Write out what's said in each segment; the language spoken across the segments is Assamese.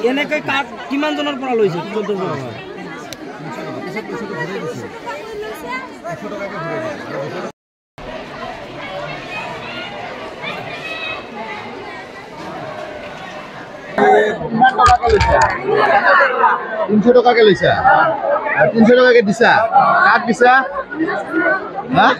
এনেকৈ কাক কিমান জনৰ পৰা লৈছে 1400 টকা তিনশো টাকাকে লৈছা 300 টাকাকে দিছা কাক দিছা হ্যাঁ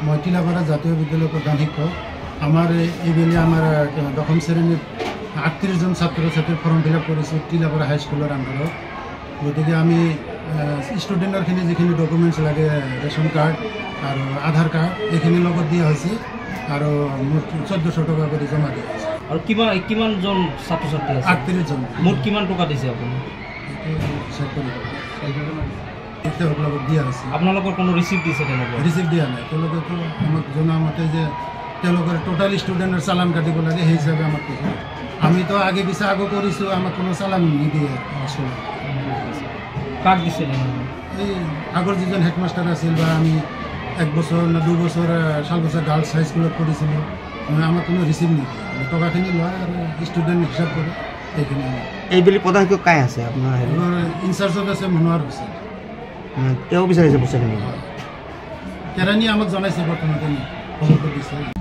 মই টিলাপাৰা জাতীয় বিদ্যালয়ৰ প্ৰধান শিক্ষক আমাৰ এইবেলি আমাৰ দশম শ্ৰেণীৰ 38 জন ছাত্ৰ ছাত্ৰীৰ ফৰ্ম ফিল আপ কৰিছোঁ টিলাপাৰা হাইস্কুলৰ আণ্ডাৰত গতিকে আমি ষ্টুডেণ্টৰখিনি যিখিনি ডকুমেণ্টছ লাগে ৰেচন কাৰ্ড আৰু আধাৰ কাৰ্ড এইখিনি লগত দিয়া হৈছে আৰু মুঠ 1400 টকা কৰি জমা দিয়া হৈছে আৰু কিমান জন ছাত্ৰ ছাত্ৰী আছে 38 জন মুঠ কিমান টকা দিছে আপুনি চেক কৰিব তেওঁলোকক দিয়া হৈছে আপোনালোকৰ কোনো ৰিচিপ্ট দিছে তেনেকৈ ৰিচিপ্ট দিয়া নাই তেওঁলোকেতো আমাক জনোৱা মতে যে তেওঁলোকৰ টোটাল ষ্টুডেণ্টৰ চালান কাটিব লাগে সেই হিচাপে আমাক কৈছে আমিতো আগে পিছে আগো কৰিছোঁ আমাক কোনো চালান নিদিয়ে স্কুলত কাক দিছে এই আগৰ যিজন হেডমাষ্টাৰ আছিল বা আমি 1 বছৰ না 2 বছৰ শালবছা গাৰ্লছ হাইস্কুলত পঢ়িছিলোঁ আমাক কোনো ৰিচিপ্ট নিদিয়ে টকাখিনি লয় আৰু ষ্টুডেণ্ট হিচাপ কৰে সেইখিনি এইবেলি প্ৰধান শিক্ষক কাই আছে আপোনাৰ ইনচাৰ্জত আছে মনোৱাৰ হুছেইন তেওঁ বিচাৰিছে পইচাখিনি কেৰাণী আমাক জনাইছে বৰ্তমান খবৰটো দিছে